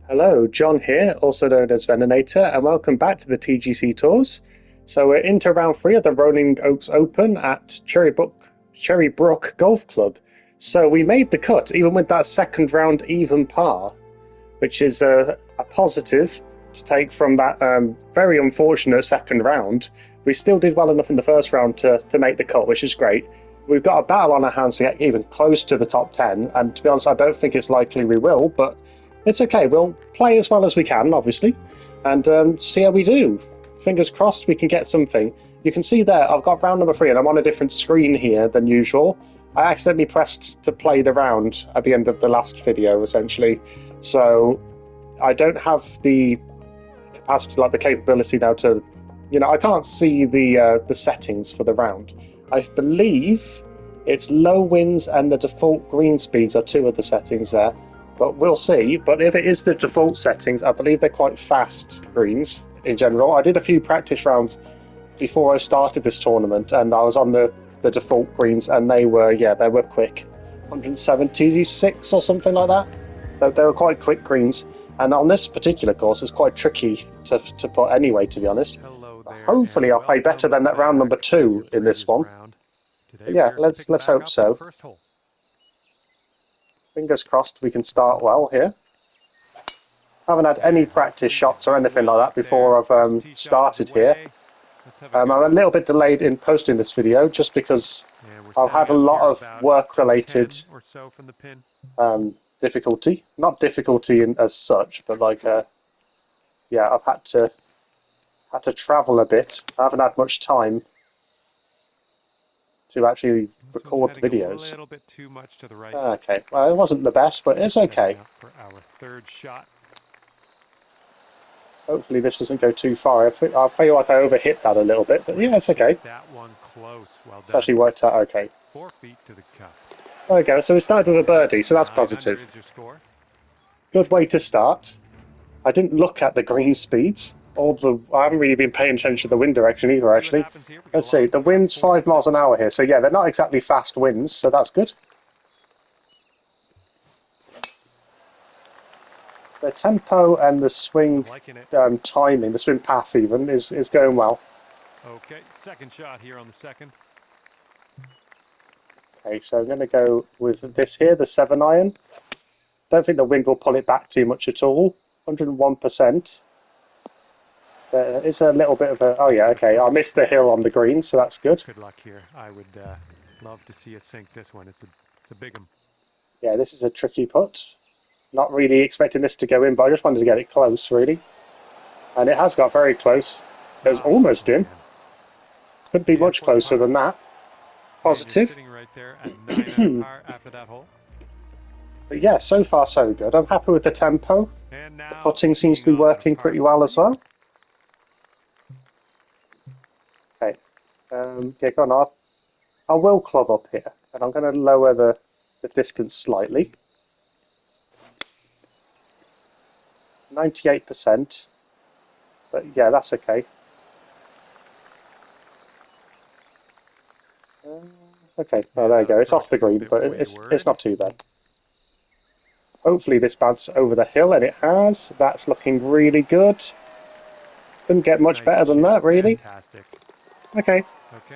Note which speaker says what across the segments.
Speaker 1: Hello, John here, also known as Veninator, and welcome back to the TGC Tours. So we're into round 3 of the Rolling Oaks Open at Cherrybrook Golf Club. So we made the cut, even with that second round even par, which is a positive to take from that very unfortunate second round. We still did well enough in the first round to make the cut, which is great. We've got a battle on our hands to get even close to the top 10, and to be honest, I don't think it's likely we will, but it's okay. We'll play as well as we can, obviously, and see how we do. Fingers crossed we can get something. You can see there, I've got round number 3, and I'm on a different screen here than usual. I accidentally pressed to play the round at the end of the last video, essentially. So I don't have the capacity, like the capability now to, I can't see the settings for the round. I believe it's low winds and the default green speeds are 2 of the settings there. But we'll see. But if it is the default settings, I believe they're quite fast greens in general. I did a few practice rounds before I started this tournament, and I was on the default greens, and they were quick. 176 or something like that. They were quite quick greens. And on this particular course, it's quite tricky to put anyway, to be honest. Hopefully I'll play better than that round number 2 in this one. But yeah, let's hope so. Fingers crossed we can start well here. Haven't had any practice shots or anything like that before I've started here. I'm a little bit delayed in posting this video just because I've had a lot of work-related difficulty. Not difficulty as such, but I've had to travel a bit. I haven't had much time to actually record the videos.
Speaker 2: A little bit too much to the right.
Speaker 1: Okay, well, it wasn't the best, but it's okay.
Speaker 2: For our third shot.
Speaker 1: Hopefully this doesn't go too far. I feel like I overhit that a little bit, but yeah, it's okay.
Speaker 2: That one close. Well done.
Speaker 1: It's actually worked out okay.
Speaker 2: 4 feet to the cup.
Speaker 1: There we go. So we started with a birdie, so that's positive.
Speaker 2: Is your score.
Speaker 1: Good way to start. I didn't look at the green speeds. I haven't really been paying attention to the wind direction either, actually. Let's see. The wind's 5 miles an hour here, so yeah, they're not exactly fast winds, so that's good. The tempo and the swing timing, the swing path even, is going well.
Speaker 2: Okay, second shot here on the second.
Speaker 1: Okay, so I'm going to go with this here, the 7-iron. Don't think the wind will pull it back too much at all. 101%. There is a little bit of a... Oh yeah, okay, I missed the hill on the green, so that's good.
Speaker 2: Good luck here. I would love to see you sink this one. It's a big one.
Speaker 1: Yeah, this is a tricky putt. Not really expecting this to go in, but I just wanted to get it close, really. And it has got very close. It was almost in. Couldn't be much closer than that. Positive.
Speaker 2: Sitting right there at 9 par after that hole.
Speaker 1: But yeah, so far so good. I'm happy with the tempo. The putting seems to be working pretty well as well. Okay. Yeah, go on. I will club up here, and I'm going to lower the distance slightly. 98%. But yeah, that's okay. Okay, well, there you go. It's off the green, but it's not too bad. Hopefully this bounces over the hill, and it has. That's looking really good. Couldn't get much better than that, really. Okay,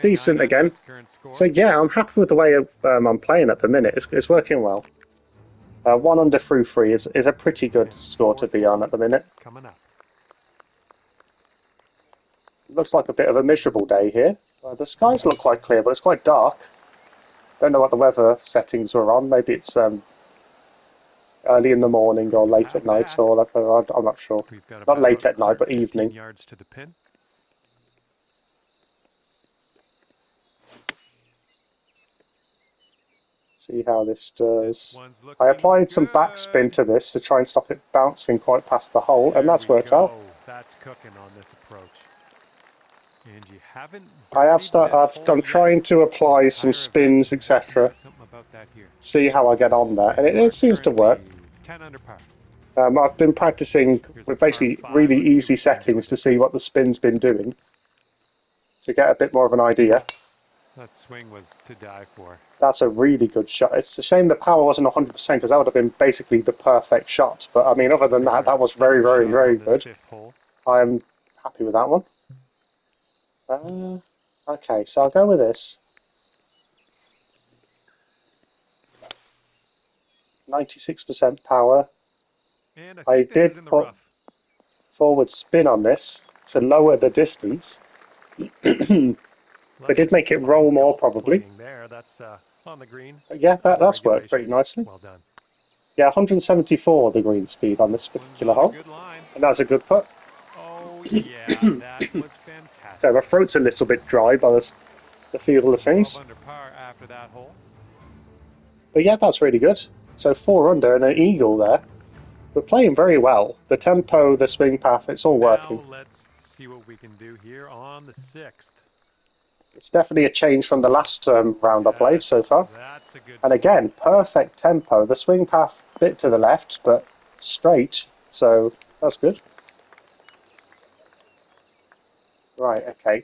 Speaker 1: decent again. So yeah, I'm happy with the way I'm playing at the minute. It's working well. 1 under through 3 is a pretty good score to be on at the minute. Looks like a bit of a miserable day here. The skies look quite clear, but it's quite dark. Don't know what the weather settings were on. Maybe it's early in the morning or late at night, or I'm not sure. Not late at night, but evening.
Speaker 2: Yards to the pin.
Speaker 1: See how this does. I applied some backspin to this to try and stop it bouncing quite past the hole, and that's worked out.
Speaker 2: That's cooking on this approach. And you haven't.
Speaker 1: I'm trying to apply some spins, etc. See how I get on there, and it seems to work.
Speaker 2: 10 under par.
Speaker 1: I've been practicing with basically really easy settings to see what the spin's been doing, to get a bit more of an idea.
Speaker 2: That swing was to die for.
Speaker 1: That's a really good shot. It's a shame the power wasn't 100% because that would have been basically the perfect shot. But I mean, other than that, that was very, very, very good. I'm happy with that one. Okay, so I'll go with this. 96% power.
Speaker 2: And
Speaker 1: I
Speaker 2: this
Speaker 1: did
Speaker 2: is in the
Speaker 1: put
Speaker 2: rough.
Speaker 1: forward spin on this to lower the distance. We did make it roll more, probably.
Speaker 2: There, that's on the green.
Speaker 1: Yeah, that's worked pretty nicely.
Speaker 2: Well done.
Speaker 1: Yeah, 174 the green speed on this particular hole. And that's a good putt.
Speaker 2: Oh, yeah, that was fantastic.
Speaker 1: So my throat's a little bit dry by the feel of things.
Speaker 2: 12 under par after that hole.
Speaker 1: But yeah, that's really good. So 4 under and an eagle there. We're playing very well. The tempo, the swing path, it's all working.
Speaker 2: Now let's see what we can do here on the 6th.
Speaker 1: It's definitely a change from the last round I played so far.
Speaker 2: That's a good
Speaker 1: and again, perfect tempo. The swing path a bit to the left, but straight. So that's good. Right, okay.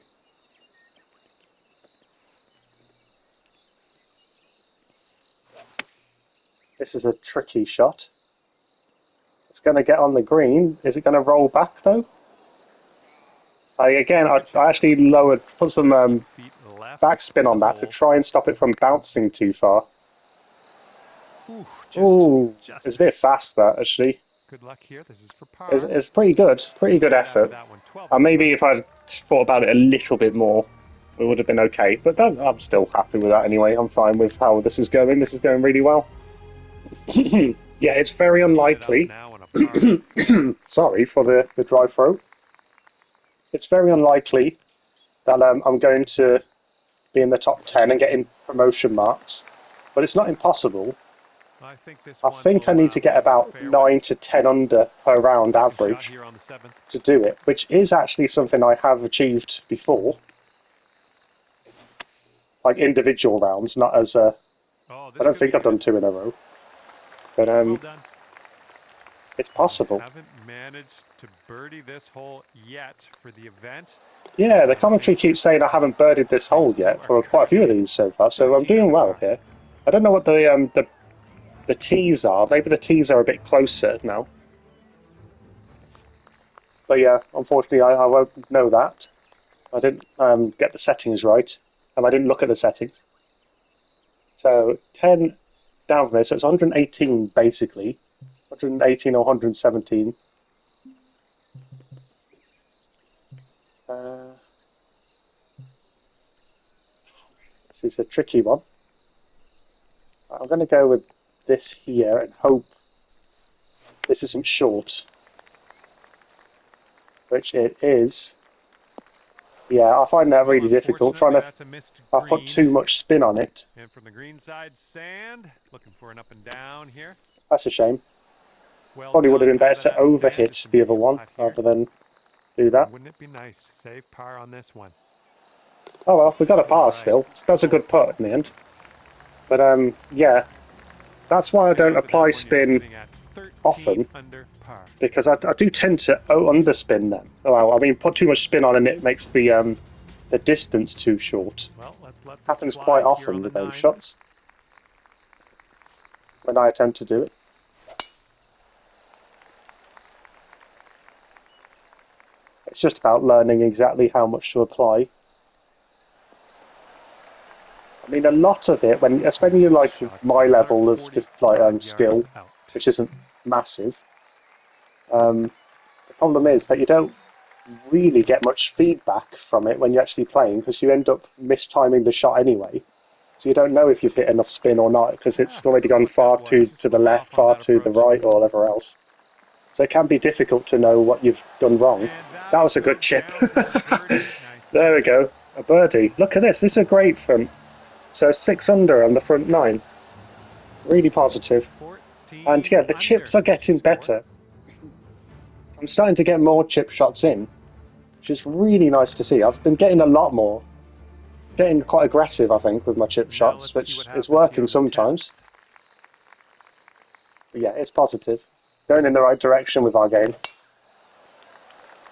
Speaker 1: This is a tricky shot. It's going to get on the green. Is it going to roll back though? I actually put some backspin on that to try and stop it from bouncing too far. Ooh, it's a bit fast that actually.
Speaker 2: Good luck here. This is for par.
Speaker 1: It's pretty good effort. Maybe if I'd thought about it a little bit more, it would have been okay. But I'm still happy with that anyway. I'm fine with how this is going. This is going really well. Yeah, it's very unlikely. Sorry for the dry throat. It's very unlikely that I'm going to be in the top 10 and getting promotion marks, but it's not impossible. I think I need to get about 9 to 10 under per round average to do it, which is actually something I have achieved before. Like individual rounds, not as a... I don't think I've done 2 in a row. But it's possible.
Speaker 2: Haven't managed to birdie this hole yet for the event.
Speaker 1: Yeah, the commentary keeps saying I haven't birdied this hole yet for quite a few of these so far, so I'm doing well here. I don't know what the tees are. Maybe the tees are a bit closer now. But yeah, unfortunately I won't know that. I didn't get the settings right, and I didn't look at the settings. So 10 down from here, so it's 118 basically. 118 or 117. This is a tricky one. I'm going to go with this here and hope this isn't short. Which it is. Yeah, I find that really difficult. I've put too much spin on it.
Speaker 2: And from the green side, sand. Looking for an up and down here.
Speaker 1: That's a shame. Probably would have been better to overhit the other one rather than do that.
Speaker 2: Wouldn't it be nice to save par on this one?
Speaker 1: Oh well, we got a par still. That's a good putt in the end. But yeah, that's why I don't apply spin often, because I do tend to underspin them. Well, I mean, put too much spin on and it makes the distance too short. Happens quite often with those shots when I attempt to do it. It's just about learning exactly how much to apply. I mean, a lot of it, especially you're like my level of skill, which isn't massive. The problem is that you don't really get much feedback from it when you're actually playing, because you end up mistiming the shot anyway. So you don't know if you've hit enough spin or not, because it's already gone far to the left, far to the right, or whatever else. So it can be difficult to know what you've done wrong. That was a good chip. There we go. A birdie. Look at this. This is a great front. So 6 under on the front 9. Really positive. And yeah, the chips are getting better. I'm starting to get more chip shots in, which is really nice to see. I've been getting a lot more. Getting quite aggressive, I think, with my chip shots, which is working sometimes. But yeah, it's positive. Going in the right direction with our game.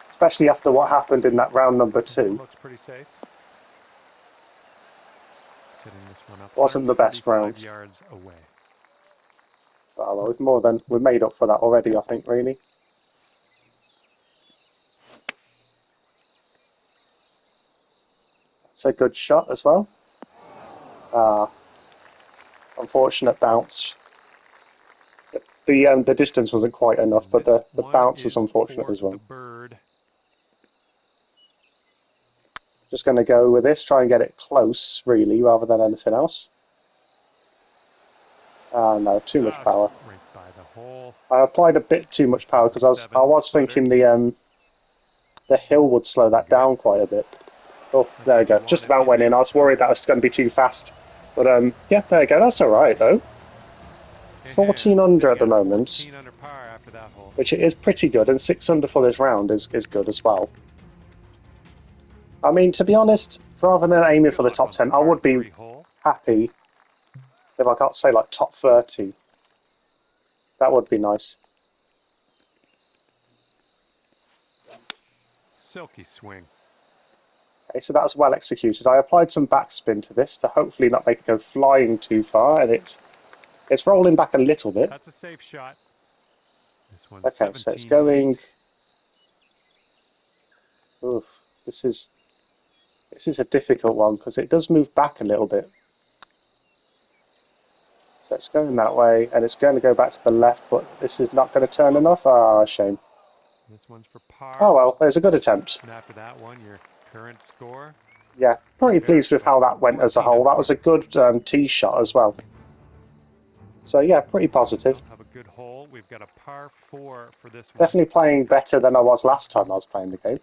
Speaker 1: Especially after what happened in that round number 2.
Speaker 2: Looks pretty safe. Setting this one up.
Speaker 1: Wasn't the best
Speaker 2: 145
Speaker 1: round.
Speaker 2: yards away.
Speaker 1: Well, we've made up for that already, I think, really. It's a good shot as well. Unfortunate bounce. The distance wasn't quite enough, but the bounce was unfortunate as well.
Speaker 2: The bird.
Speaker 1: Just going to go with this, try and get it close, really, rather than anything else. No, too much power.
Speaker 2: Right by the hole.
Speaker 1: I applied a bit too much power because I was thinking the hill would slow that down quite a bit. Oh, there we go. Just about went in. I was worried that was going to be too fast. But yeah, there you go. That's all right, though. 14 under at the moment,
Speaker 2: 14 under par after that hole.
Speaker 1: which is pretty good, and 6 under for this round is good as well. I mean, to be honest, rather than aiming for the top 10, I would be happy if I got, say, like top 30. That would be nice.
Speaker 2: Silky swing.
Speaker 1: Okay, so that was well executed. I applied some backspin to this to hopefully not make it go flying too far, and it's rolling back a little bit.
Speaker 2: That's a safe shot. This one's
Speaker 1: okay, so it's going. Oof, this is a difficult one because it does move back a little bit. So it's going that way, and it's going to go back to the left, but this is not going to turn enough. Ah, shame.
Speaker 2: This one's for par.
Speaker 1: Oh well, there's a good attempt.
Speaker 2: And after that one, your current score?
Speaker 1: Yeah, pretty pleased with how that went as a whole. That was a good tee shot as well. So yeah, pretty positive.
Speaker 2: Have a good hole. We've got a par 4 for this one.
Speaker 1: Definitely playing better than I was last time I was playing the game.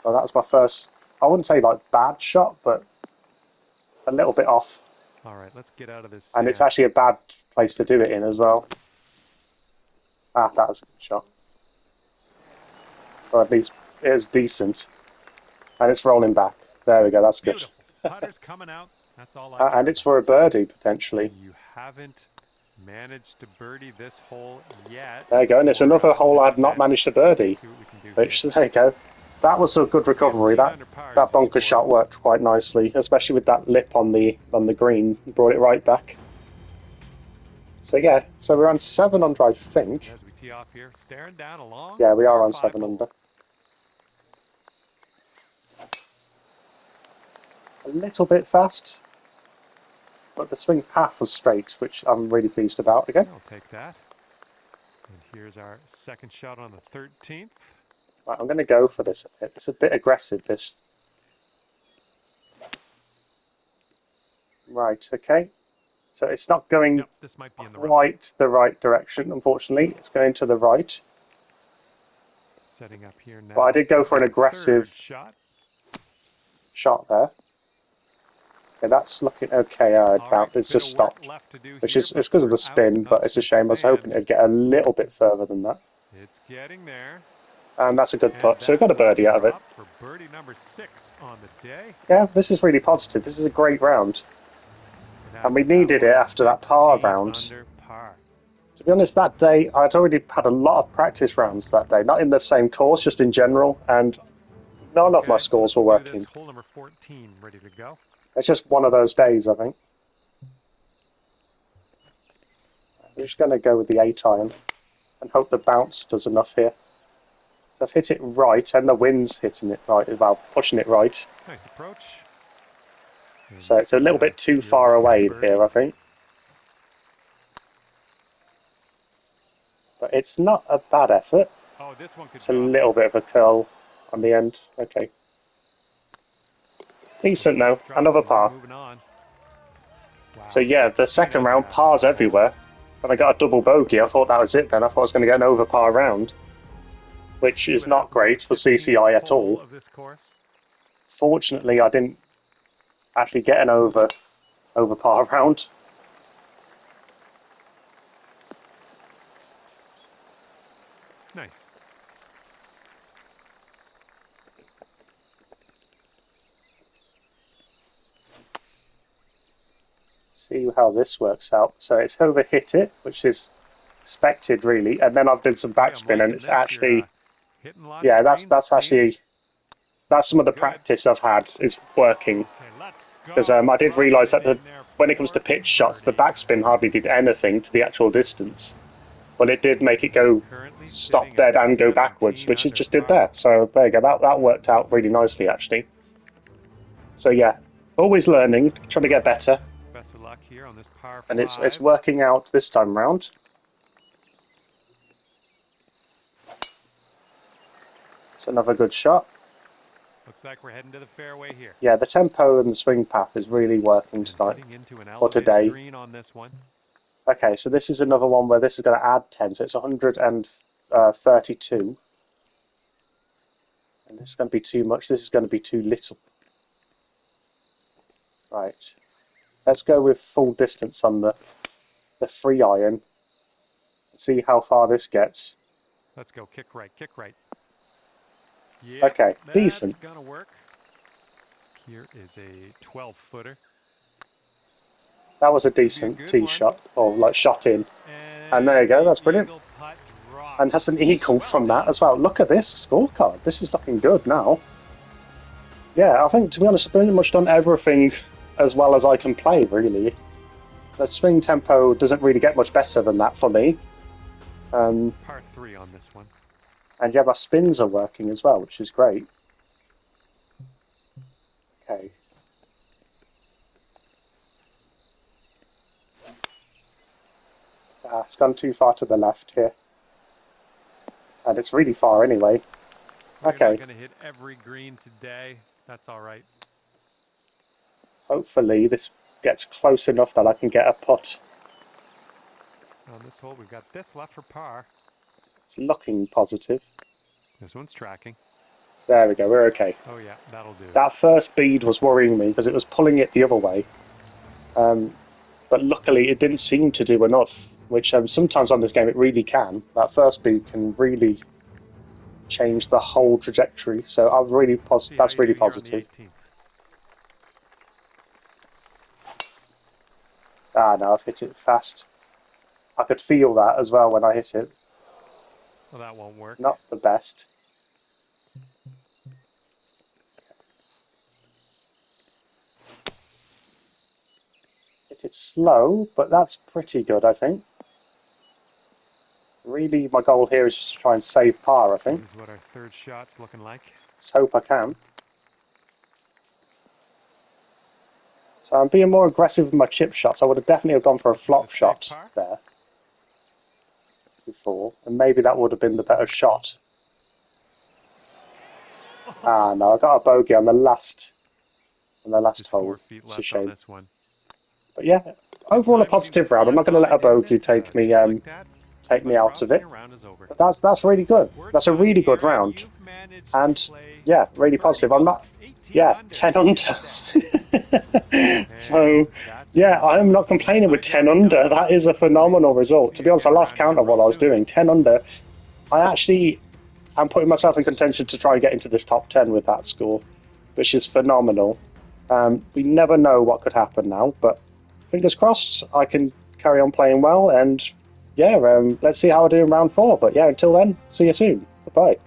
Speaker 1: Well, that was my first, I wouldn't say like bad shot, but a little bit off.
Speaker 2: All right, let's get out of this.
Speaker 1: And it's actually a bad place to do it in as well. Ah, that was a good shot. Or at least it was decent. And it's rolling back. There we go, that's good.
Speaker 2: Beautiful. Putter's coming out. That's all
Speaker 1: and it's for a birdie, potentially.
Speaker 2: You haven't managed to birdie this hole yet.
Speaker 1: There you go, and it's another hole I've not managed to birdie. Which, there you go. That was a good recovery. That bunker shot worked quite nicely, especially with that lip on the green. Brought it right back. So yeah, so we're on 7 under, I think.
Speaker 2: As we tee off here, staring down along.
Speaker 1: Yeah, we are on 7 under. A little bit fast, but the swing path was straight, which I'm really pleased about again.
Speaker 2: I'll take that. And here's our second shot on the 13th.
Speaker 1: Right, I'm going to go for this a bit. It's a bit aggressive, this. Right, okay. So it's not going
Speaker 2: this might be in
Speaker 1: the right direction, unfortunately. It's going to the right.
Speaker 2: Setting up here now.
Speaker 1: But I did go for an aggressive shot there. Okay, that's looking okay. It's just stopped, which is it's because of the spin, but it's a shame. I was hoping it'd get a little bit further than that.
Speaker 2: It's getting there.
Speaker 1: And that's a good putt, so we got a birdie out of it.
Speaker 2: For birdie number 6 on the day.
Speaker 1: Yeah, this is really positive. This is a great round. And we needed it after that par round. To be honest, that day, I'd already had a lot of practice rounds that day. Not in the same course, just in general, and none of my scores were working.
Speaker 2: Hole number 14, ready to go.
Speaker 1: It's just one of those days, I think. I'm just going to go with the 8-iron and hope the bounce does enough here. So I've hit it right, and the wind's hitting it right, well, pushing it right.
Speaker 2: Nice approach.
Speaker 1: So it's a little bit too far away here, I think. But it's not a bad effort.
Speaker 2: Oh, this one could
Speaker 1: it's a little bit of a curl on the end. Okay. Decent now. Another par.
Speaker 2: Wow,
Speaker 1: so yeah, the second round, pars everywhere. When I got a double bogey, I thought that was it then. I thought I was going to get an over par round. Which is not great for CCI at all. Fortunately, I didn't actually get an over par round.
Speaker 2: Nice.
Speaker 1: See how this works out. So it's over hit it, which is expected really, and then I've done some backspin, and it's actually. Yeah, that's actually some of the practice I've had is working. Because I did realise that when it comes to pitch shots, the backspin hardly did anything to the actual distance. But it did make it go stop dead and go backwards, which it just did there. So there you go. That worked out really nicely, actually. So yeah, always learning, trying to get better.
Speaker 2: Best of luck here on this par 5.
Speaker 1: And it's working out this time round. It's another good shot.
Speaker 2: Looks like we're heading to the fairway here.
Speaker 1: Yeah, the tempo and the swing path is really working tonight, or today.
Speaker 2: Green on this one.
Speaker 1: Okay, so this is another one where this is going to add 10, so it's 132. And this is going to be too much, this is going to be too little. Right, let's go with full distance on the free iron. See how far this gets.
Speaker 2: Let's go, kick right, kick right. Yep,
Speaker 1: okay, decent.
Speaker 2: That's gonna work. Here is a 12-footer.
Speaker 1: That was a decent tee shot, or like shot in. And there you go, that's brilliant. And that's an eagle from that as well. Look at this scorecard. This is looking good now. Yeah, I think, to be honest, I've pretty much done everything as well as I can play, really. The swing tempo doesn't really get much better than that for me.
Speaker 2: Par 3 on this one.
Speaker 1: And yeah, my spins are working as well, which is great. Okay. It's gone too far to the left here. And it's really far anyway. Okay.
Speaker 2: We're not going to hit every green today. That's all right.
Speaker 1: Hopefully this gets close enough that I can get a putt.
Speaker 2: On this hole, we've got this left for par.
Speaker 1: It's looking positive.
Speaker 2: This one's tracking.
Speaker 1: There we go, we're okay.
Speaker 2: Oh yeah, that'll do.
Speaker 1: That first bead was worrying me because it was pulling it the other way. But luckily it didn't seem to do enough, which sometimes on this game it really can. That first bead can really change the whole trajectory, so I'm really that's really positive. Ah, no, I've hit it fast. I could feel that as well when I hit it.
Speaker 2: Well, that won't work.
Speaker 1: Not the best. Hit it slow, but that's pretty good, I think. Really, my goal here is just to try and save par, I think.
Speaker 2: This is what our third shot's looking like.
Speaker 1: Let's hope I can. So I'm being more aggressive with my chip shots. I would have definitely gone for a flop shot there before, and maybe that would have been the better shot. Ah, no, I got a bogey on the last hole. It's a shame.
Speaker 2: This one.
Speaker 1: But yeah, overall a positive round. I'm not going to let a bogey take me out of it. But that's really good. That's a really good round. And yeah, really positive. I'm not. Yeah, 10 under. So, yeah, I'm not complaining with 10 under. That is a phenomenal result. To be honest, I lost count of what I was doing. 10 under. I actually am putting myself in contention to try and get into this top 10 with that score, which is phenomenal. We never know what could happen now, but fingers crossed I can carry on playing well. And, yeah, let's see how I do in round 4. But, yeah, until then, see you soon. Bye-bye.